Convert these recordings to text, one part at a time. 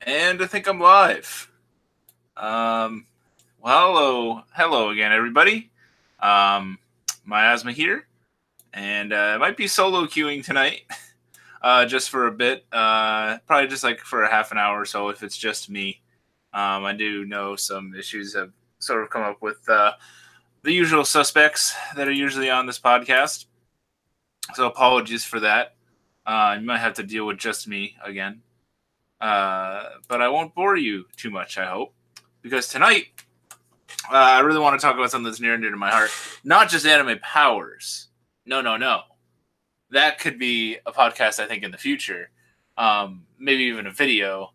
And I think I'm live. Well, hello again, everybody. Miasma here, and I might be solo queuing tonight, just for a bit. Probably just like for a half an hour or so, if it's just me. I do know some issues have sort of come up with the usual suspects that are usually on this podcast, so apologies for that. You might have to deal with just me again. But I won't bore you too much, I hope, because tonight I really want to talk about something that's near and dear to my heart. Not just anime powers. No. That could be a podcast, I think, in the future. Maybe even a video.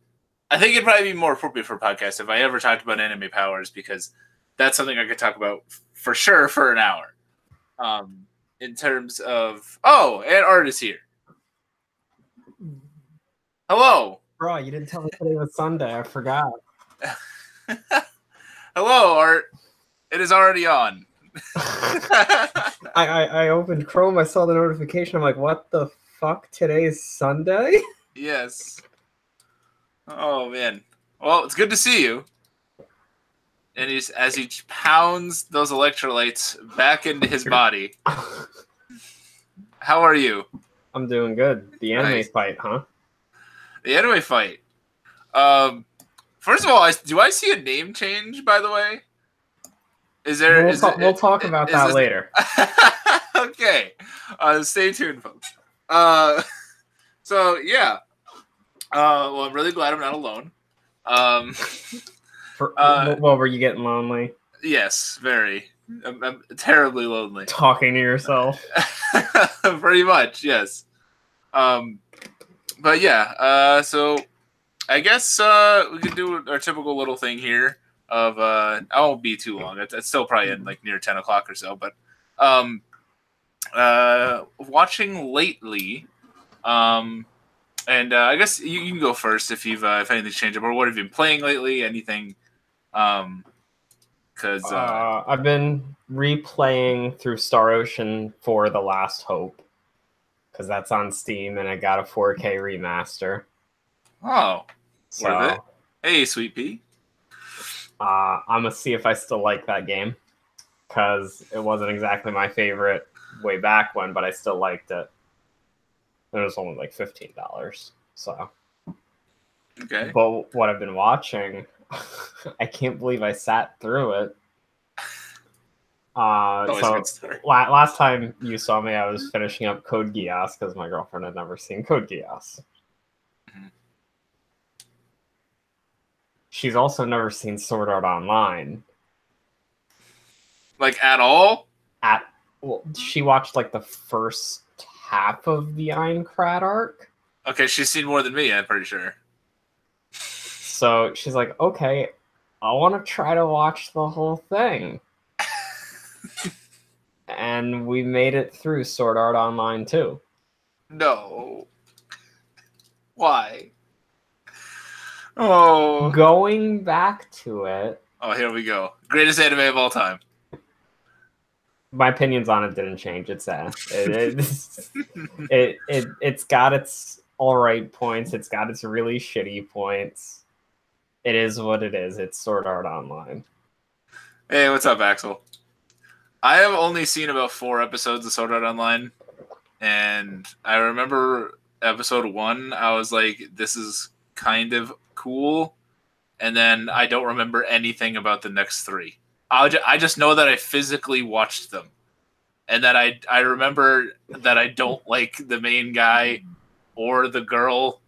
I think it'd probably be more appropriate for a podcast if I ever talked about anime powers, because that's something I could talk about for sure for an hour. In terms of... Oh, and Art is here. Hello. Bro, you didn't tell me today was Sunday. I forgot. Hello, Art. It is already on. I opened Chrome. I saw the notification. I'm like, what the fuck? Today is Sunday? Yes. Oh, man. Well, it's good to see you. And as he pounds those electrolytes back into his body. How are you? I'm doing good. The anime fight, huh? The anime fight. First of all, do I see a name change, by the way? Is there? We'll talk about that later. Okay. Stay tuned, folks. So, yeah. Well, I'm really glad I'm not alone. Were you getting lonely? Yes, very. I'm terribly lonely. Talking to yourself? Pretty much, yes. But yeah, so I guess we could do our typical little thing here of I won't be too long. It's still probably in like near 10 o'clock or so, but watching lately, and I guess you can go first if anything's changed up, or what have you been playing lately? Anything? Because I've been replaying through Star Ocean for The Last Hope, because that's on Steam and I got a 4K remaster. Oh, so worth it. Hey, Sweet Pea. I'm gonna see if I still like that game, because it wasn't exactly my favorite way back when, but I still liked it. It was only like $15, so. Okay. But what I've been watching, I can't believe I sat through it. Last time you saw me, I was finishing up Code Geass because my girlfriend had never seen Code Geass. Mm-hmm. She's also never seen Sword Art Online. Like, at all? Well, she watched like the first half of the Aincrad arc. Okay, she's seen more than me, I'm pretty sure. So she's like, okay, I want to try to watch the whole thing. And we made it through Sword Art Online too. No. Why? Oh. Going back to it. Oh, here we go. Greatest anime of all time. My opinions on it didn't change. It's it's got its alright points. It's got its really shitty points. It is what it is. It's Sword Art Online. Hey, what's up, Axel? I have only seen about 4 episodes of Sword Art Online, and I remember episode 1, I was like, this is kind of cool, and then I don't remember anything about the next 3. I just know that I physically watched them, and that I remember that I don't like the main guy or the girl,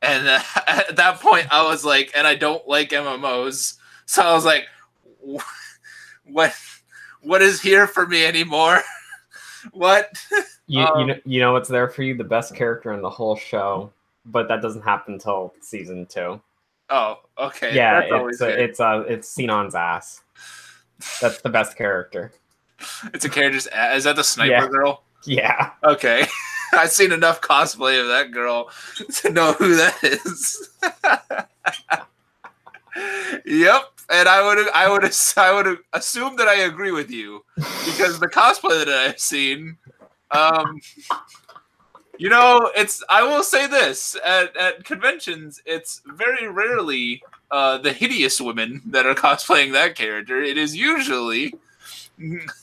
and at that point I was like, and I don't like MMOs, so I was like, what is here for me anymore? What? You know what's there for you? The best character in the whole show, but that doesn't happen until season 2. Oh, okay. Yeah, it's Sinon's ass. That's the best character. It's a character's ass. Is that the sniper girl? Yeah. Okay. I've seen enough cosplay of that girl to know who that is. Yep. And I would assume that I agree with you, because the cosplay that I've seen, You know, I will say this, at conventions, it's very rarely the hideous women that are cosplaying that character. It is usually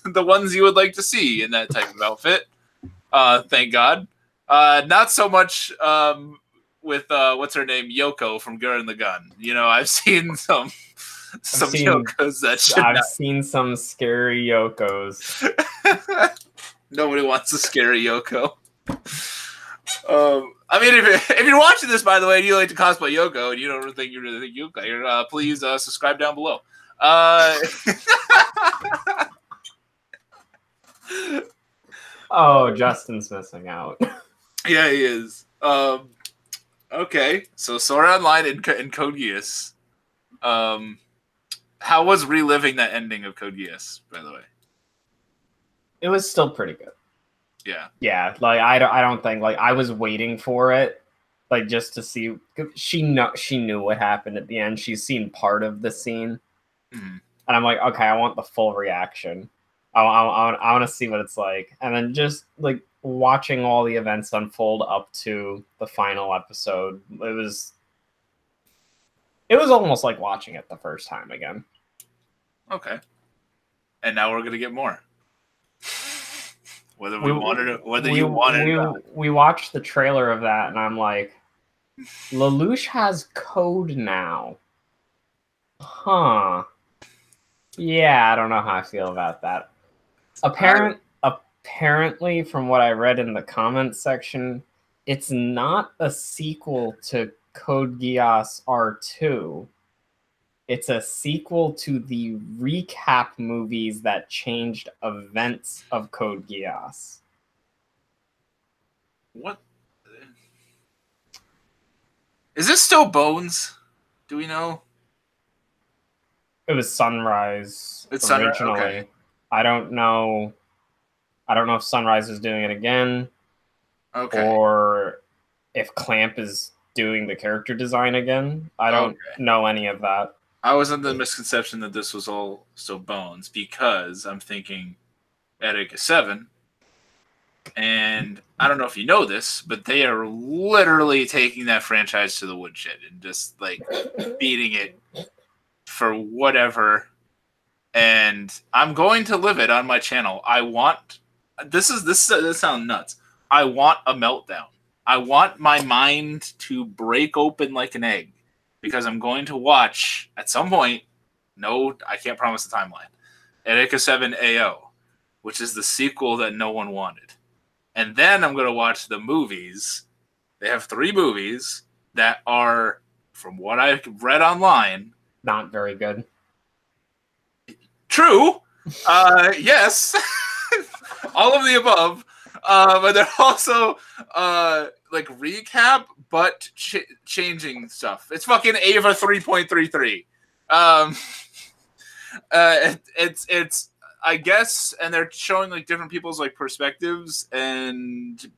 the ones you would like to see in that type of outfit. Thank God. Not so much with what's her name, Yoko from Girl and the Gun. You know, I've seen some Yokos that should I've seen some scary Yokos. Nobody wants a scary Yoko. I mean, if you're watching this, by the way, and you like to cosplay Yoko, and you don't really think Yoko, please subscribe down below. Oh, Justin's missing out. Yeah, he is. Okay, so Sword Online and Code Geass. How was reliving that ending of Code Geass, by the way? It was still pretty good. Yeah. Yeah, like I don't think like I was waiting for it, like just to see. She knew what happened at the end. She's seen part of the scene, and I'm like, okay, I want the full reaction. I want to see what it's like, and then just like watching all the events unfold up to the final episode, it was almost like watching it the first time again. Okay, and now we're gonna get more. Whether we wanted it, whether you wanted it or not. We watched the trailer of that, and I'm like, Lelouch has code now. Huh. Yeah, I don't know how I feel about that. Apparently, from what I read in the comments section, it's not a sequel to Code Geass R2. It's a sequel to the recap movies that changed events of Code Geass. What? Is this still Bones? Do we know? It was Sunrise It's originally. Sunrise. Okay. I don't know if Sunrise is doing it again. Okay. Or if Clamp is doing the character design again. I don't know any of that. I was under the misconception that this was all still Bones because I'm thinking Etika 7. And I don't know if you know this, but they are literally taking that franchise to the woodshed and just like beating it for whatever. And I'm going to live it on my channel. I want this sounds nuts. I want a meltdown. I want my mind to break open like an egg because I'm going to watch at some point. No, I can't promise the timeline. Etika 7 AO, which is the sequel that no one wanted. And then I'm going to watch the movies. They have 3 movies that are, from what I read online, not very good. True. Yes. All of the above. But they're also like recap, but changing stuff. It's fucking Ava 3.33. It's I guess, and they're showing like different people's like perspectives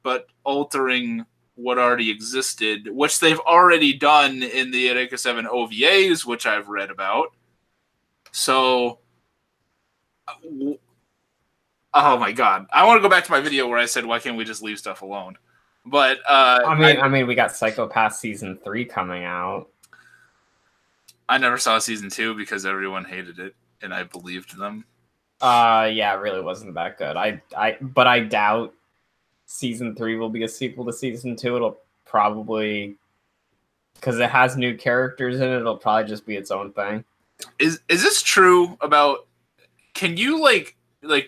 but altering what already existed, which they've already done in the Etika 7 OVAs, which I've read about. So, oh my god, I want to go back to my video where I said, "Why can't we just leave stuff alone?" But I mean, we got Psycho-Pass season 3 coming out. I never saw season 2 because everyone hated it, and I believed them. Yeah, it really wasn't that good. But I doubt season 3 will be a sequel to season 2. It'll probably, because it has new characters in it, it'll probably just be its own thing. Is this true about? Can you like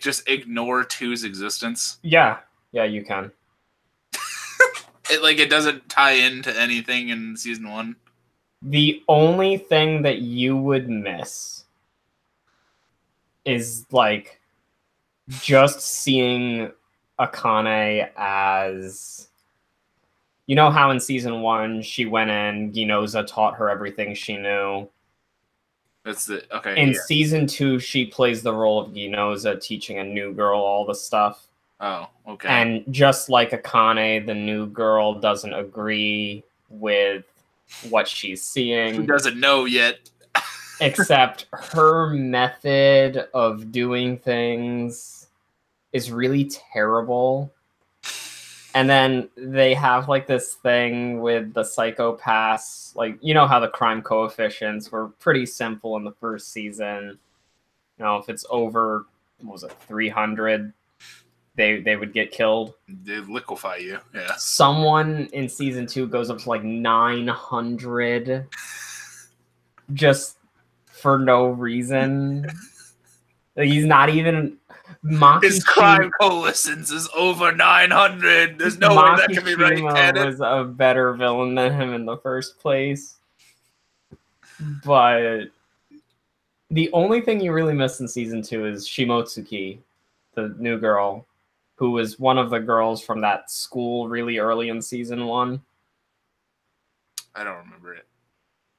just ignore 2's existence? Yeah, you can. It doesn't tie into anything in season 1. The only thing that you would miss is like just seeing Akane as, you know how in season 1 she went in, Ginoza taught her everything she knew. That's okay. In season 2, she plays the role of Ginoza, teaching a new girl all the stuff. Oh, okay. And just like Akane, the new girl doesn't agree with what she's seeing. She doesn't know yet. Except her method of doing things is really terrible. And then they have like this thing with the psychopaths. Like, you know how the crime coefficients were pretty simple in the first season. You know, if it's over, what was it, 300, they would get killed. They liquefy you. Yeah. Someone in season 2 goes up to like 900 just for no reason. Like, he's not even His crime coalescence is over 900. There's no way that can be right. Makishima was a better villain than him in the first place. But the only thing you really miss in season 2 is Shimotsuki, the new girl, who was one of the girls from that school really early in season 1. I don't remember it.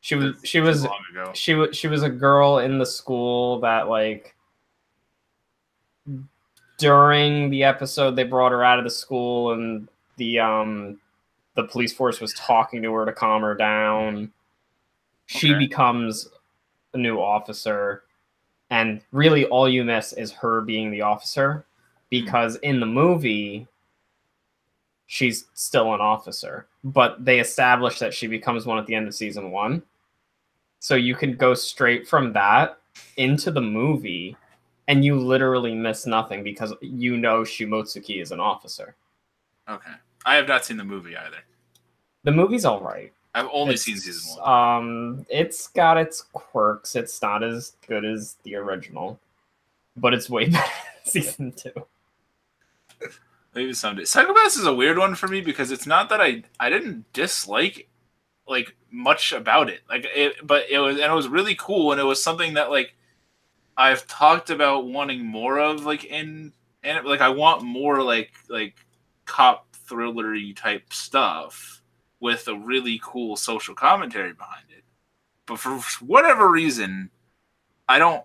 She was long ago. She was a girl in the school that, like, during the episode they brought her out of the school and the police force was talking to her to calm her down. She becomes a new officer, and really all you miss is her being the officer, because in the movie she's still an officer, but they establish that she becomes one at the end of season 1. So you can go straight from that into the movie and you literally miss nothing because you know Shimotsuki is an officer. Okay. I have not seen the movie either. The movie's all right. I've only seen season 1. It's got its quirks. It's not as good as the original, but it's way better than season 2. Maybe someday. Psychopaths is a weird one for me because it's not that I didn't dislike like much about it. But it was really cool, and it was something that like I've talked about wanting more of, like I want more like cop thrillery type stuff with a really cool social commentary behind it. But for whatever reason, I don't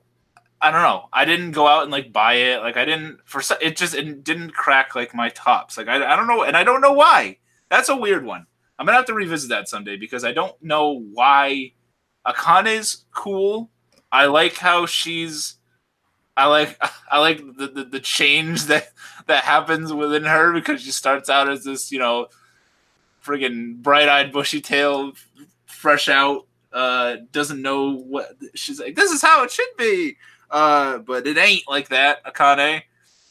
know. I didn't go out and like buy it. Like it didn't crack like my tops. Like I don't know, and I don't know why. That's a weird one. I'm gonna have to revisit that someday because I don't know why. Akane's cool. I like how she's. I like the change that happens within her because she starts out as this, you know, friggin' bright-eyed, bushy-tailed, fresh out, doesn't know what she's like. This is how it should be, but it ain't like that. Akane,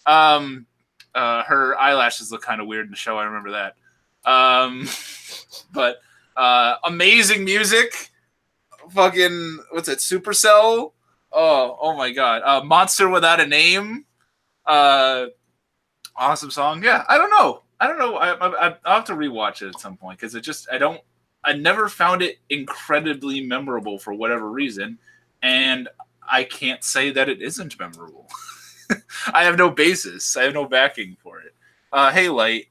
her eyelashes look kind of weird in the show. I remember that. But amazing music. Fucking what's it? Supercell. Oh my god. Monster Without a Name. Awesome song. Yeah, I don't know. I'll have to rewatch it at some point because I never found it incredibly memorable for whatever reason, and I can't say that it isn't memorable. I have no basis. I have no backing for it. Hey, Light.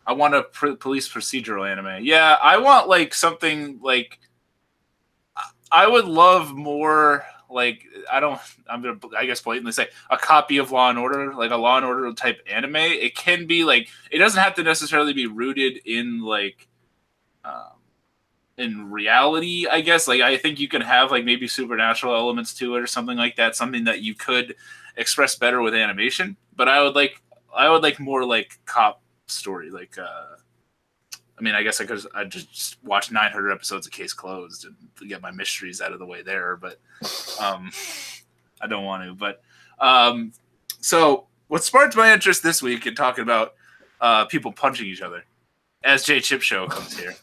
I want a police procedural anime. Yeah, I want like something like. I would love more like I'm gonna blatantly say a copy of Law and Order, like a Law and Order type anime. It can be like it doesn't have to necessarily be rooted in like in reality, I guess. Like I think you can have like maybe supernatural elements to it or something like that, something that you could express better with animation. But I would like more like cop story, like I mean, I guess I just watch 900 episodes of Case Closed and get my mysteries out of the way there, but I don't want to. But so what sparked my interest this week in talking about people punching each other, as J Chip Show comes here.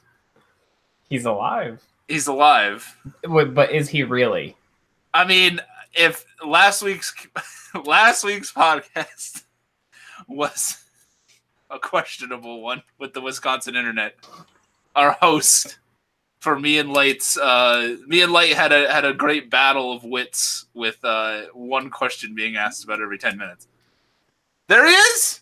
He's alive. He's alive. But is he really? I mean, if last week's podcast was a questionable one with the Wisconsin internet. Our host for Me and Light had a great battle of wits with one question being asked about every 10 minutes. There he is.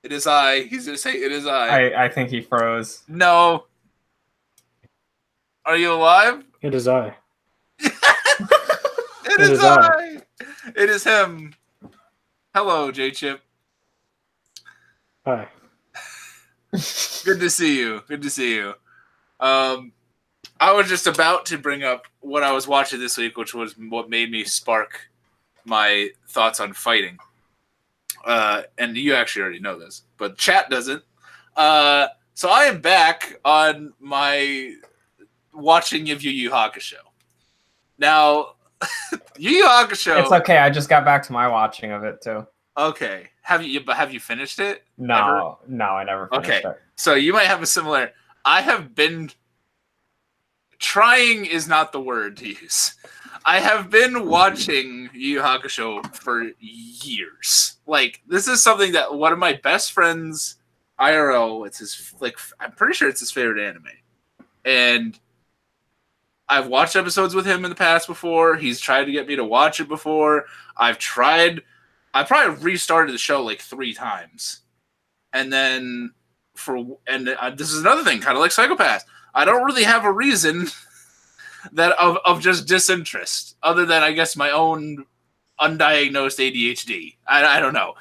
It is I. He's gonna say it is I. I think he froze. No. Are you alive? It is I. It is I. It is him. Hello, J Chip. Hi. Good to see you. I was just about to bring up what I was watching this week, which was what made me spark my thoughts on fighting. and you actually already know this, but chat doesn't. So I am back on my watching of Yu Yu Hakusho. Now, Yu Yu Hakusho. It's okay. I just got back to my watching of it too. Okay. Have you finished it? No, I never finished it. So you might have a similar. I have been trying is not the word to use. I have been watching Yu Yu Hakusho for years. Like, this is something that one of my best friends, IRL, it's his, like, I'm pretty sure it's his favorite anime. And I've watched episodes with him in the past before. He's tried to get me to watch it before. I probably restarted the show like 3 times. And then this is another thing, kind of like Psychopath. I don't really have a reason that of just disinterest, other than I guess my own undiagnosed ADHD. I don't know.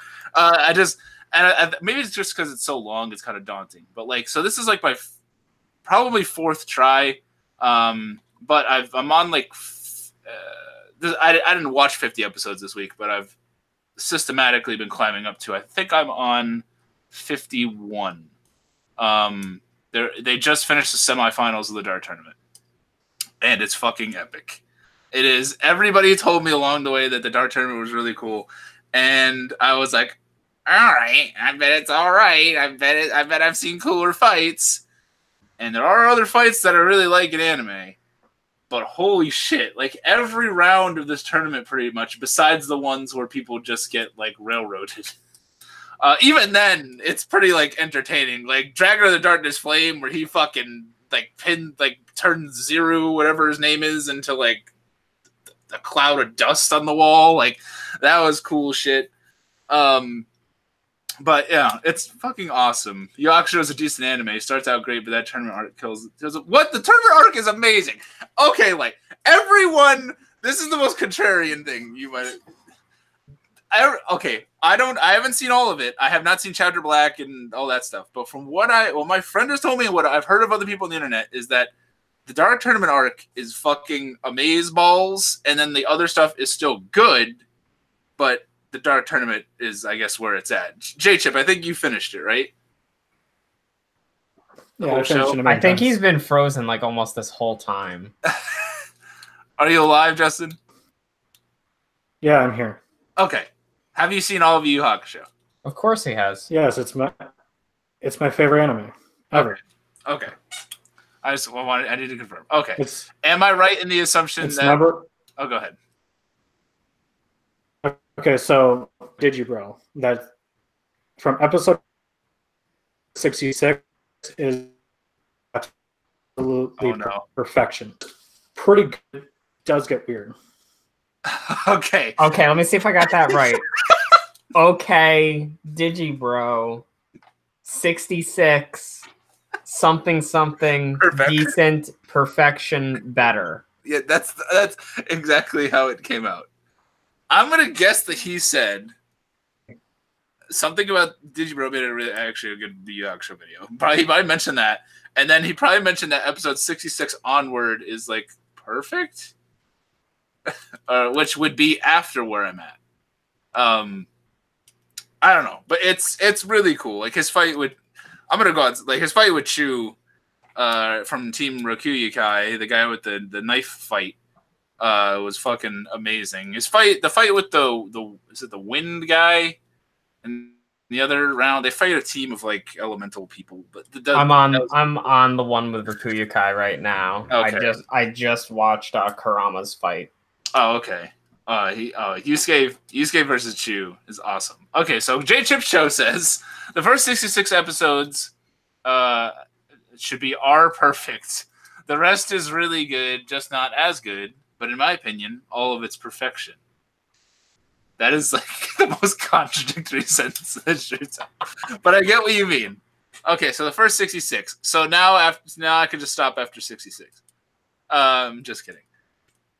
Maybe it's just because it's so long, it's kind of daunting. But like, so this is like my probably 4th try. But I'm on like I didn't watch 50 episodes this week, but I've systematically been climbing up to, I think I'm on 51. They just finished the semifinals of the Dart tournament. And it's fucking epic. It is. Everybody told me along the way that the Dart tournament was really cool. And I was like, all right, I bet it's all right. I bet I've seen cooler fights. And there are other fights that I really like in anime. But holy shit, like every round of this tournament pretty much, besides the ones where people just get like railroaded. Even then, it's pretty like entertaining. Like Dragon of the Darkness Flame, where he fucking turns Zero, whatever his name is, into like a cloud of dust on the wall. Like that was cool shit. But yeah, it's fucking awesome. Yu Yu Hakusho is a decent anime. It starts out great, but that tournament arc kills. What? The tournament arc is amazing. Okay, like everyone, this is the most contrarian thing you might. Okay, I haven't seen all of it. I have not seen Chapter Black and all that stuff. But from what my friend has told me and what I've heard of other people on the internet is that the Dark Tournament arc is fucking amazeballs, and then the other stuff is still good, but the Dark Tournament is, I guess, where it's at. J-Chip, I think you finished it, right? Yeah, I finished it. I think he's been frozen like almost this whole time. Are you alive, Justin? Yeah, I'm here. Okay. Have you seen all of Yu Yu Hakusho? Of course he has. Yes, it's my favorite anime ever. Okay. I need to confirm. Okay. Am I right in the assumption that... Oh, go ahead. Okay, so Digibro, that from episode 66 is absolutely perfection. Pretty good. Does get weird. Okay, let me see if I got that right. Okay, Digibro, 66, something, perfect. Decent, perfection, better. Yeah, that's exactly how it came out. I'm gonna guess that he said something about Digibro made it really actually a good Yu Yu Hakusho video. He probably mentioned that, and then he probably mentioned that episode 66 onward is like perfect, which would be after where I'm at. I don't know, but it's really cool. Like his fight with, I'm gonna go out, like his fight with Chu, from Team Rokuyakai, the guy with the knife fight. Was fucking amazing. The fight with the is it the wind guy, and the other round they fight a team of like elemental people. But I'm on the one with Rokuyakai right now. Okay. I just watched Kurama's fight. Oh, okay. Yusuke versus Chu is awesome. Okay, so J Chip Show says the first 66 episodes should are perfect. The rest is really good, just not as good. But in my opinion, all of it's perfection. That is like the most contradictory sentence. But I get what you mean. Okay, so the first 66. So now I can just stop after 66. Just kidding.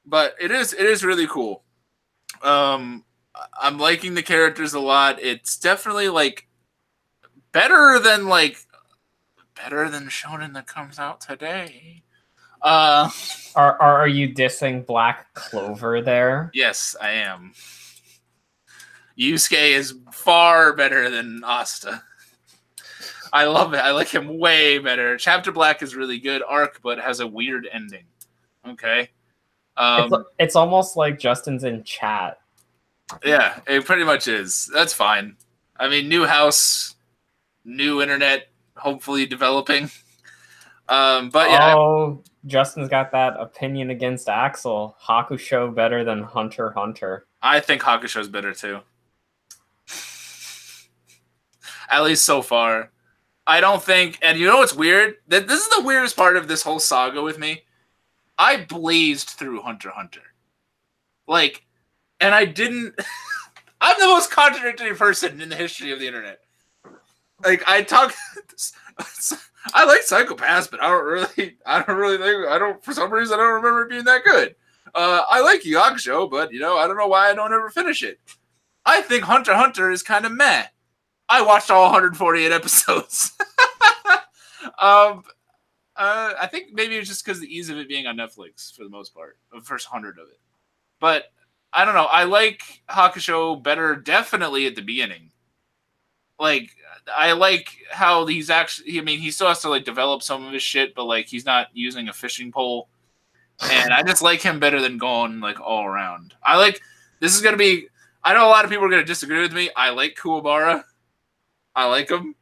But it is really cool. I'm liking the characters a lot. It's definitely like better than Shonen that comes out today. Are you dissing Black Clover there? Yes, I am. Yusuke is far better than Asta. I love it. I like him way better. Chapter Black is really good arc, but has a weird ending. Okay. It's almost like Justin's in chat. Yeah, it pretty much is. That's fine. I mean, new house, new internet, hopefully developing. But yeah. Oh, Justin's got that opinion against Axel. Hakusho better than Hunter x Hunter. I think Hakusho's better too. At least so far. I don't think, and you know what's weird? This is the weirdest part of this whole saga with me. I blazed through Hunter x Hunter. Like, and I didn't... I'm the most contradictory person in the history of the internet. Like, I talk... I like Psychopaths, but for some reason, I don't remember it being that good. I like Yu Yu Hakusho, but, I don't know why I don't ever finish it. I think Hunter x Hunter is kind of meh. I watched all 148 episodes. I think maybe it's just because of the ease of it being on Netflix for the most part, the first 100 of it. But I don't know. I like Hakusho better definitely at the beginning. Like, I like how he's actually, he still has to, like, develop some of his shit, but, like, he's not using a fishing pole. And I just like him better than going, like, all around. This is going to be, I know a lot of people are going to disagree with me. I like Kuwabara. I like him.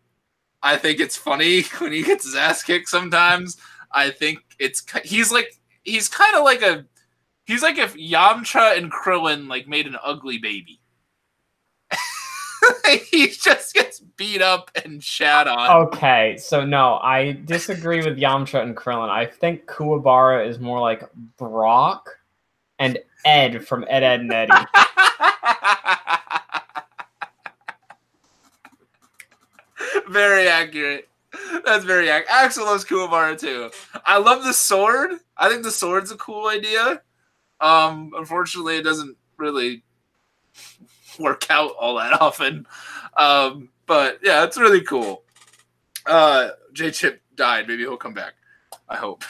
I think it's funny when he gets his ass kicked sometimes. I think he's kind of like he's like if Yamcha and Krillin, like, made an ugly baby. He just gets beat up and shat on. Okay, so no, I disagree with Yamcha and Krillin. I think Kuwabara is more like Brock and Ed from Ed, Edd n Eddy. Very accurate. That's very accurate. Axel loves Kuwabara too. I love the sword. I think the sword's a cool idea. Unfortunately, it doesn't really work out all that often. But yeah, it's really cool. J Chip died. Maybe he'll come back. I hope.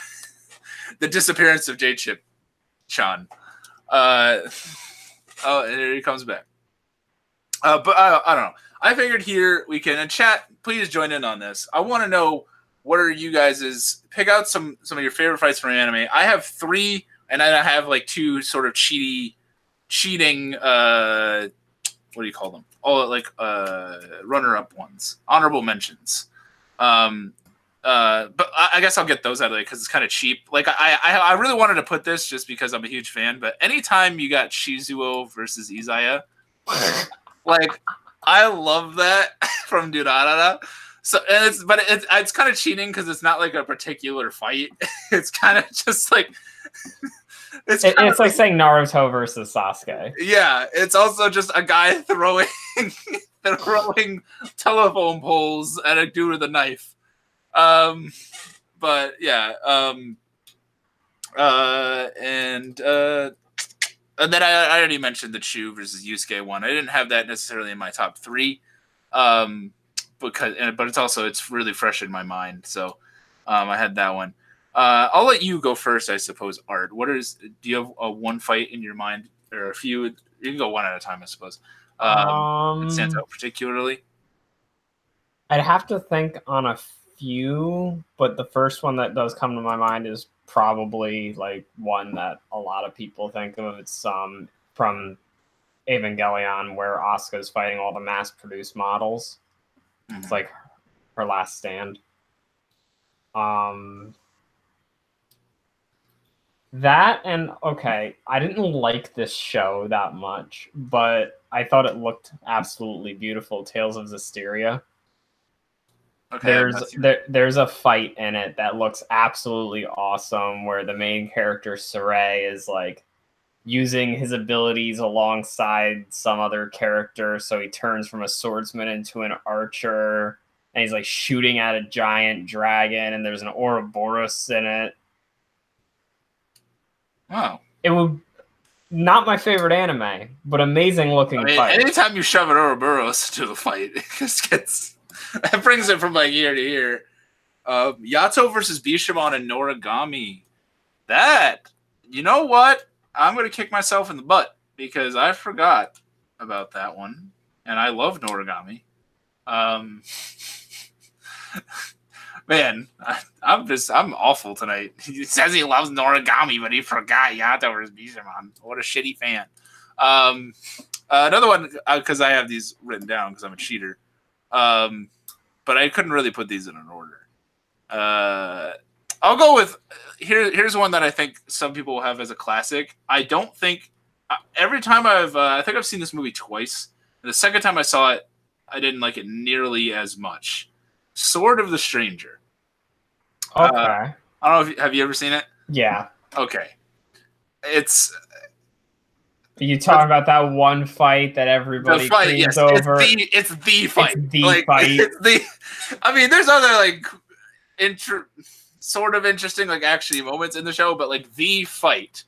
The disappearance of J Chip Chan. Oh, and here he comes back. But I don't know. I figured here we can, and chat, please join in on this. I want to know, what are you guys' pick out some of your favorite fights from anime. I have 3, and then I have like 2 sort of cheating what do you call them? Oh, like runner-up ones, honorable mentions. But I guess I'll get those out of the way because it's kind of cheap. Like I really wanted to put this just because I'm a huge fan. But anytime you got Shizuo versus Izaya, like, I love that from Durarara. So, and it's kind of cheating because it's not like a particular fight. It's kind of just like it's like saying Naruto versus Sasuke. Yeah, it's also just a guy throwing telephone poles at a dude with a knife. But yeah, and then I already mentioned the Chu versus Yusuke one. I didn't have that necessarily in my top 3, but it's really fresh in my mind. So I had that one. I'll let you go first, I suppose. Art, do you have one fight in your mind, or a few? You can go one at a time, I suppose. It stands out particularly. I'd have to think on a few, but the first one that does come to my mind is probably like one that a lot of people think of. It's from Evangelion, where Asuka's fighting all the mass-produced models. Mm-hmm. It's like her last stand. That and okay, I didn't like this show that much, but I thought it looked absolutely beautiful. Tales of Zestiria. Okay, there's a fight in it that looks absolutely awesome, where the main character Saray is like using his abilities alongside some other character, so he turns from a swordsman into an archer, and he's like shooting at a giant dragon, and there's an Ouroboros in it. Wow. It would not my favorite anime, but amazing looking fight. Anytime you shove an Ouroboros to a fight, it just gets that brings it from like year to year. Yato versus Bishamon and Noragami. That, you know what? I'm gonna kick myself in the butt because I forgot about that one, and I love Noragami. Man, I'm awful tonight. He says he loves Noragami, but he forgot Yato versus Bishamon. What a shitty fan. Another one, because I have these written down because I'm a cheater. But I couldn't really put these in an order. I'll go with here's one that I think some people will have as a classic. I don't think every time I think I've seen this movie twice. The second time I saw it, I didn't like it nearly as much. Sword of the Stranger. Okay. I don't know have you ever seen it? Yeah. Okay. It's you talking about that one fight that everybody creams over? It's the fight. It's the fight. I mean, there's other like sort of interesting like action moments in the show, but like the fight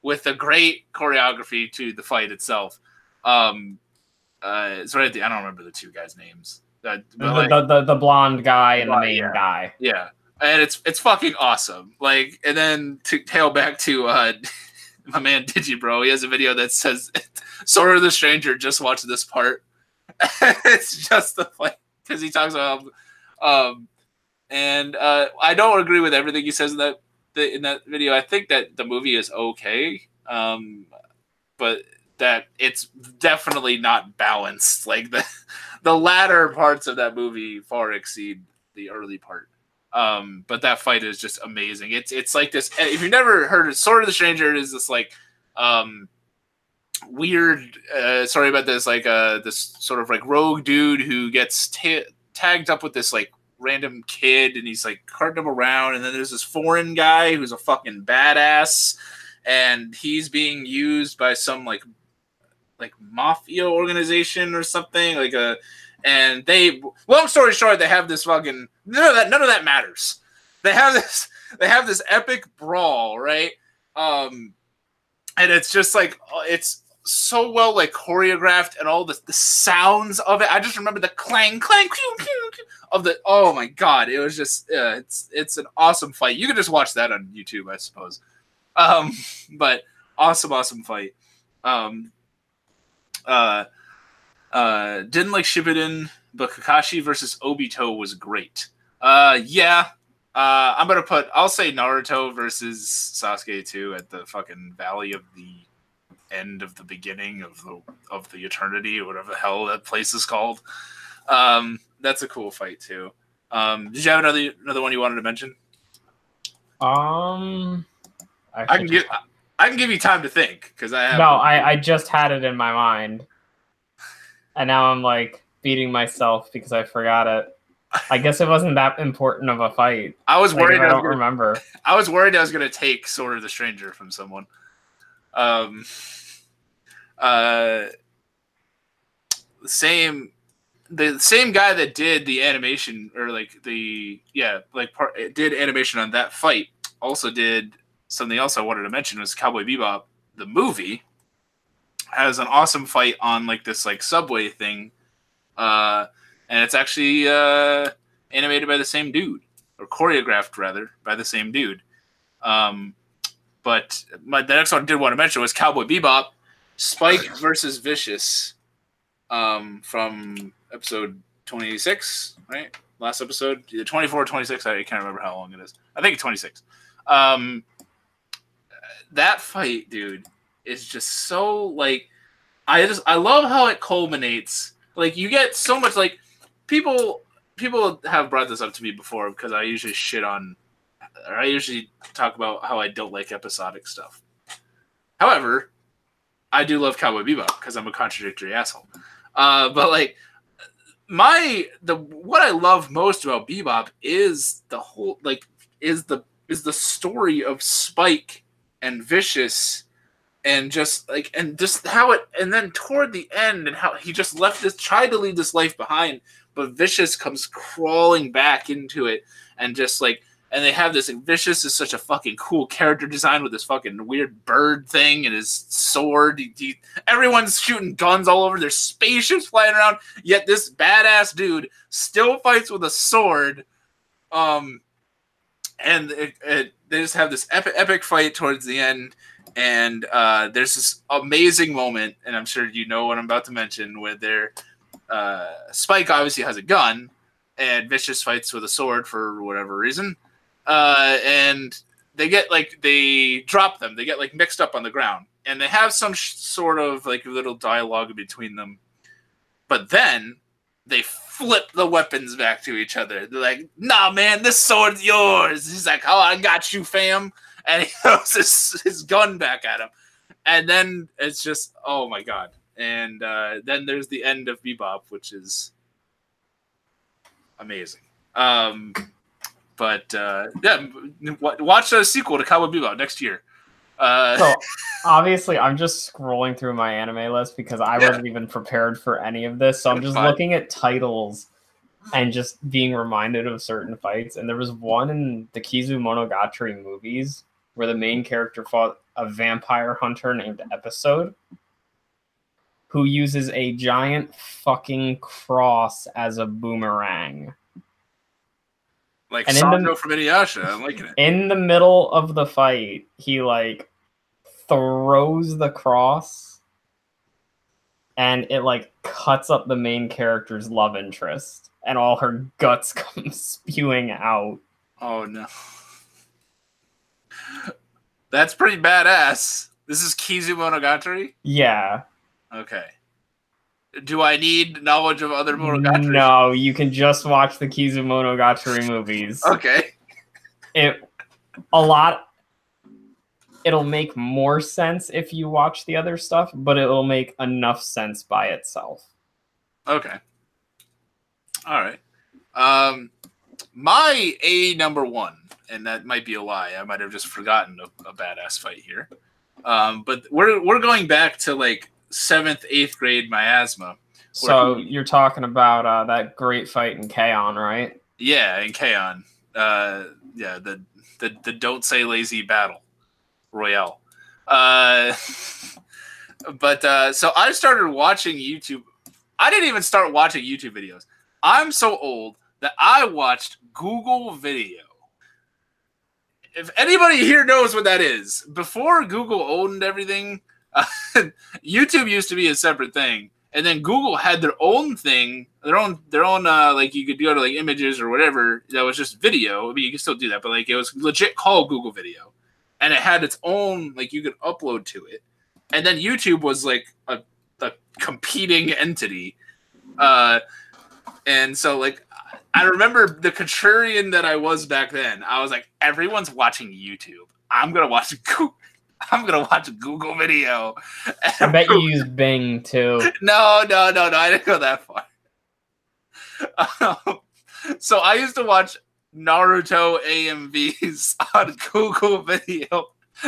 with the great choreography to the fight itself. It's right at the I don't remember the two guys' names. The blonde guy and the main guy. Yeah. And it's fucking awesome. Like, and then to tail back to my man Digibro, he has a video that says Sword of the Stranger, just watch this part. It's just the fight because he talks about and I don't agree with everything he says in that video. I think that the movie is okay. But that it's definitely not balanced. Like the latter parts of that movie far exceed the early part. But that fight is just amazing. It's like this. If you've never heard of Sword of the Stranger, it is this like weird. Sorry about this. Like this sort of like rogue dude who gets tagged up with this like random kid, and he's like carting him around. And then there's this foreign guy who's a fucking badass, and he's being used by some like mafia organization or something like a. And they, long story short, they have this fucking none of that matters. They have this epic brawl, right? And it's just like it's so well like choreographed and all the sounds of it. I just remember the clang clang pew, pew, pew, of the. Oh my god, it was just it's an awesome fight. You can just watch that on YouTube, I suppose. But awesome fight. Didn't like Shippuden, but Kakashi versus Obito was great. Yeah. I'm gonna I'll say Naruto versus Sasuke too at the fucking Valley of the End of the Beginning of the Eternity or whatever the hell that place is called. That's a cool fight too. Did you have another one you wanted to mention? I can give you time to think because I have. No, I just had it in my mind. And now I'm like beating myself because I forgot it. I guess it wasn't that important of a fight. I was worried. I don't remember. I was worried I was going to take Sword of the Stranger from someone. The same guy that did the animation or like did animation on that fight also did something else I wanted to mention was Cowboy Bebop, the movie. Has an awesome fight on like this like subway thing, and it's actually animated by the same dude or choreographed rather by the same dude. But the next one I did want to mention was Cowboy Bebop, Spike versus Vicious, from episode 26, right? Last episode, either 24 or 26. I can't remember how long it is. I think it's 26. That fight, dude. Is just so like I love how it culminates. Like you get so much like people have brought this up to me before because I usually I usually talk about how I don't like episodic stuff. However, I do love Cowboy Bebop because I'm a contradictory asshole. But like what I love most about Bebop is the whole like is the story of Spike and Vicious. And just how it, and then toward the end, and how he just tried to leave this life behind, but Vicious comes crawling back into it, and just like, and they have this. Vicious is such a fucking cool character design with this fucking weird bird thing and his sword. Everyone's shooting guns all over. There's spaceships flying around, yet this badass dude still fights with a sword. And they just have this epic fight towards the end. And there's this amazing moment, and I'm sure you know what I'm about to mention, where Spike obviously has a gun, and Vicious fights with a sword for whatever reason. And they drop them. They get like mixed up on the ground, and they have some sort of like little dialogue between them. But then they flip the weapons back to each other. They're like, "Nah, man, this sword's yours." He's like, "Oh, I got you, fam." And he throws his gun back at him. And then it's just, oh my God. And then there's the end of Bebop, which is amazing. But yeah, watch the sequel to Cowboy Bebop next year. So obviously, I'm just scrolling through my anime list because I wasn't even prepared for any of this. So I'm just looking at titles and just being reminded of certain fights. And there was one in the Kizu Monogatari movies where the main character fought a vampire hunter named Episode, who uses a giant fucking cross as a boomerang. Like Sanjo from Inuyasha. I'm liking it. In the middle of the fight, he like throws the cross and it like cuts up the main character's love interest and all her guts come spewing out. Oh no. That's pretty badass. This is Kizu Monogatari? Yeah. Okay. Do I need knowledge of other Monogatari? No, you can just watch the Kizu Monogatari movies. Okay. It'll make more sense if you watch the other stuff, but it'll make enough sense by itself. Okay. All right. My number one, and that might be a lie. I might have just forgotten a badass fight here. But we're going back to like 7th, 8th grade miasma. So you're talking about that great fight in K-On!, right? Yeah, in K-On!. Yeah, the Don't Say Lazy Battle Royale. But so I started watching YouTube. I didn't even start watching YouTube videos. I'm so old that I watched Google Video. If anybody here knows what that is, before Google owned everything, YouTube used to be a separate thing, and then Google had their own thing, their own like you could go to like images or whatever that was just video. I mean, you can still do that, but like it was legit called Google Video, and it had its own like you could upload to it, and then YouTube was like a competing entity, and so like. I remember the contrarian that I was back then. I was like, everyone's watching YouTube. I'm gonna watch Google Video. I bet you use Bing too. No. I didn't go that far. So I used to watch Naruto AMVs on Google Video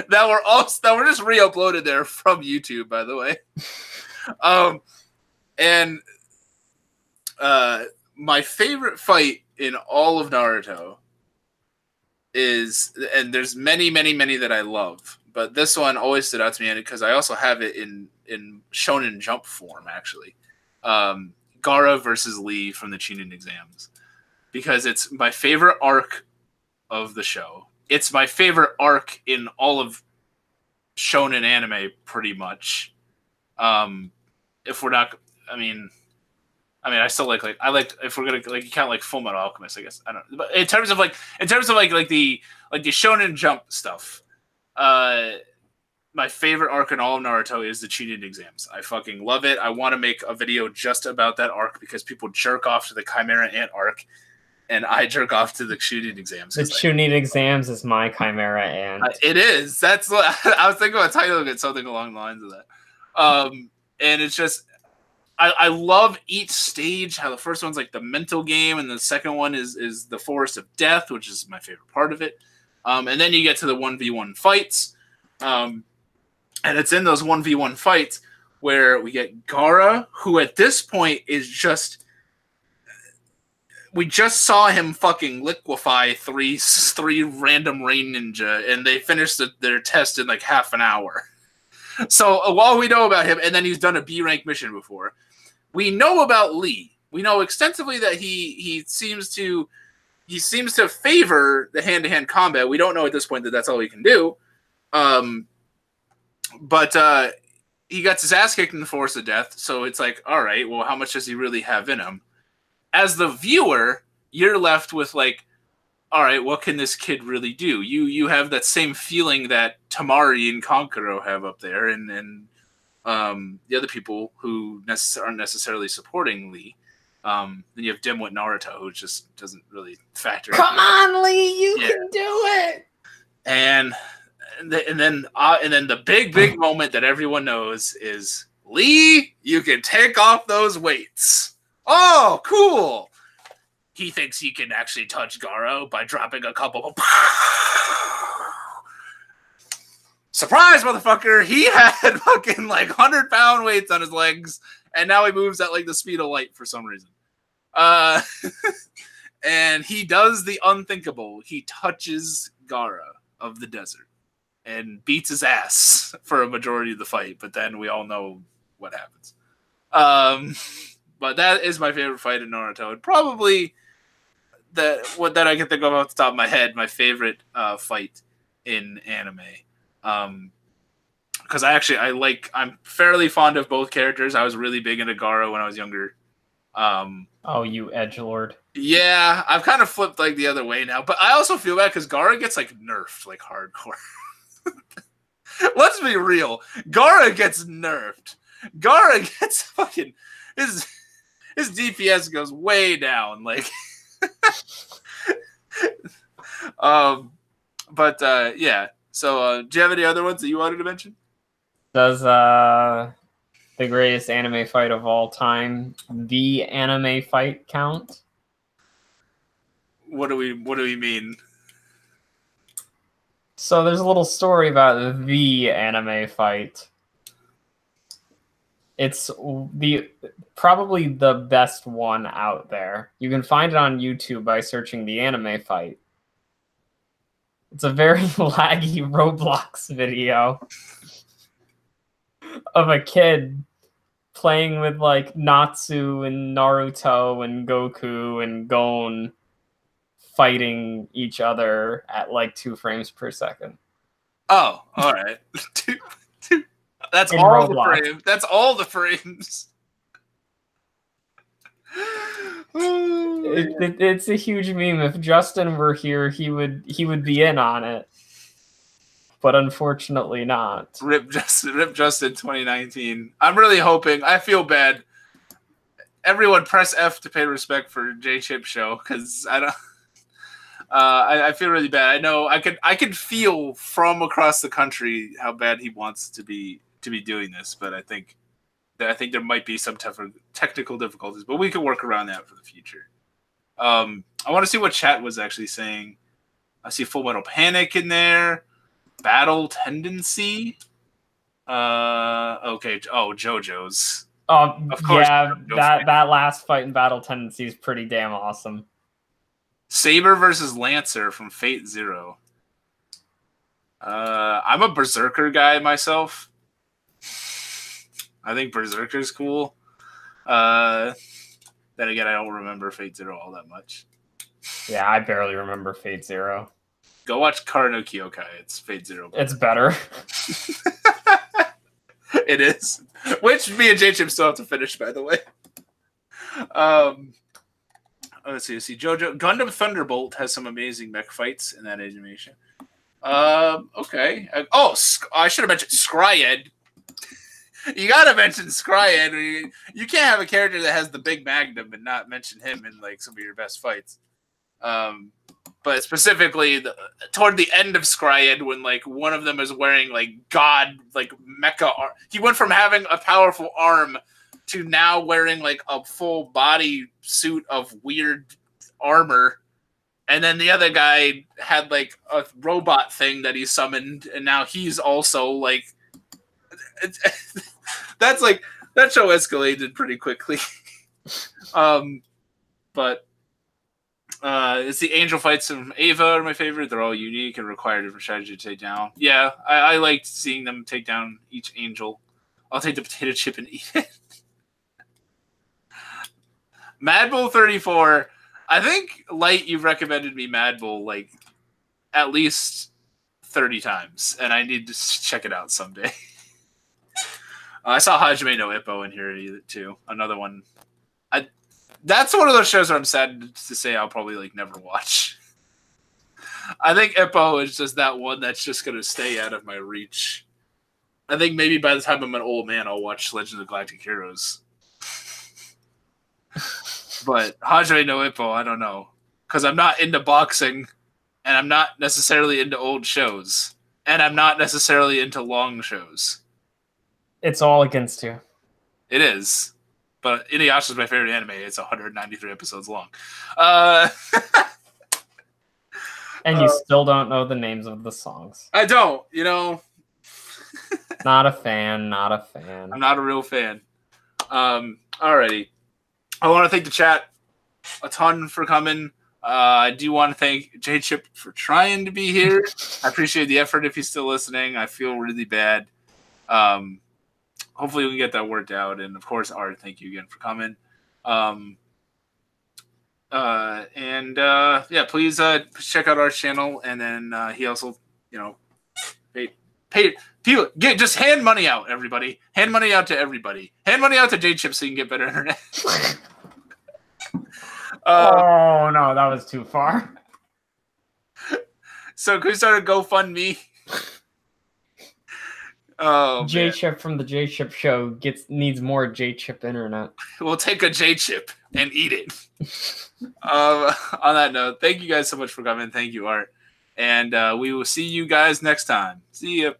that were just re-uploaded there from YouTube, by the way. My favorite fight in all of Naruto is, and there's many that I love, but this one always stood out to me because I also have it in Shonen Jump form, actually. Gaara versus Lee from the Chunin exams, because it's my favorite arc of the show. It's my favorite arc in all of Shonen anime, pretty much. If we're not, I mean, I still like if we're gonna like count like Full Metal Alchemist, I guess I don't. But in terms of the Shonen Jump stuff, my favorite arc in all of Naruto is the Chunin exams. I fucking love it. I want to make a video just about that arc because people jerk off to the Chimera Ant arc, and I jerk off to the Chunin exams. The Chunin exams is my Chimera Ant. It is. That's what I was thinking about titling it something along the lines of that. And it's just. I love each stage, how the first one's like the mental game, and the second one is the Forest of Death, which is my favorite part of it. And then you get to the 1v1 fights. And it's in those 1v1 fights where we get Gaara, who at this point is just... We just saw him fucking liquefy three random rain ninja, and they finished their test in like half an hour. So while we know about him, and then he's done a B rank mission before, we know about Lee. We know extensively that he seems to favor the hand-to-hand combat. We don't know at this point that that's all he can do. But he gets his ass kicked in the Force of Death, so it's like, all right, well, how much does he really have in him? As the viewer, you're left with like, all right, what can this kid really do? You have that same feeling that Tamari and Konkuro have up there, and the other people who aren't necessarily supporting Lee. Then you have Dimwit Naruto, who just doesn't really factor. Come on, Lee, you can do it. And then the big moment that everyone knows is, Lee, you can take off those weights. Oh, cool. He thinks he can actually touch Garo by dropping a couple. Surprise, motherfucker! He had fucking like 100-pound weights on his legs, and now he moves at like the speed of light for some reason. And he does the unthinkable. He touches Gaara of the desert and beats his ass for a majority of the fight, but then we all know what happens. But that is my favorite fight in Naruto, and probably that I can think of off the top of my head, my favorite fight in anime. Because I'm fairly fond of both characters. I was really big into Gaara when I was younger. Oh, you edgelord. Yeah, I've kind of flipped like the other way now, but I also feel bad because Gaara gets like nerfed like hardcore. Let's be real. Gaara gets nerfed. Gaara gets fucking his DPS goes way down. Like, yeah. So, do you have any other ones that you wanted to mention? Does the greatest anime fight of all time, the anime fight, count? What do we mean? So there's a little story about the anime fight. It's probably the best one out there. You can find it on YouTube by searching the anime fight. It's a very laggy Roblox video of a kid playing with like Natsu and Naruto and Goku and Gon fighting each other at like 2 frames per second. Oh, all right. That's In all Roblox. the frames. That's all the frames. It's a huge meme. If Justin were here, he would be in on it, but unfortunately not. Rip Justin 2019. I'm really hoping. I feel bad. Everyone, press F to pay respect for J Chip show because I don't. I feel really bad. I know I could feel from across the country how bad he wants to be doing this, but I think there might be some technical difficulties, but we can work around that for the future. I want to see what chat was actually saying. I see Full Metal Panic in there. Battle Tendency. Okay. Oh, JoJo's. Of course. Yeah, that last fight in Battle Tendency is pretty damn awesome. Saber versus Lancer from Fate Zero. I'm a Berserker guy myself. I think Berserker's cool. Then again, I don't remember Fate Zero all that much. Yeah, I barely remember Fate Zero. Go watch Kara Kyokai. It's Fate Zero. It's better. It is. Which me and J-Chip still have to finish, by the way. Let's see. JoJo Gundam Thunderbolt has some amazing mech fights in that animation. Okay. I should have mentioned Skryed. You gotta mention Skryed. You can't have a character that has the big magnum and not mention him in like some of your best fights. But specifically toward the end of Skryed, when like one of them is wearing like god like mecha arm. He went from having a powerful arm to now wearing like a full body suit of weird armor. And then the other guy had like a robot thing that he summoned, and now he's also like that's like that show escalated pretty quickly. But it's the angel fights from Ava are my favorite. They're all unique and require different strategy to take down. Yeah, I liked seeing them take down each angel. I'll take the potato chip and eat it. Mad Bull 34. I think, Light, you've recommended me Mad Bull like at least 30 times, and I need to check it out someday. I saw Hajime no Ippo in here too. Another one. That's one of those shows where I'm sad to say I'll probably like never watch. I think Ippo is just that one that's just gonna stay out of my reach. I think maybe by the time I'm an old man, I'll watch Legends of Galactic Heroes. But Hajime no Ippo, I don't know, because I'm not into boxing, and I'm not necessarily into old shows, and I'm not necessarily into long shows. It's all against you. It is. But Inuyasha is my favorite anime. It's 193 episodes long. And you still don't know the names of the songs. I don't, you know. Not a fan, not a fan. I'm not a real fan. Alrighty. I want to thank the chat a ton for coming. I do want to thank J-Chip for trying to be here. I appreciate the effort if he's still listening. I feel really bad. Hopefully we can get that worked out. And, of course, Art, thank you again for coming. Yeah, please check out Art's channel. And then he also, you know, pay people. Just hand money out, everybody. Hand money out to everybody. Hand money out to J-Chip so you can get better internet. Oh, no, that was too far. So can we start a GoFundMe? Oh, J-Chip from the J-Chip show needs more J-Chip internet. We'll take a J-Chip and eat it. On that note, thank you guys so much for coming. Thank you, Art. And we will see you guys next time. See ya.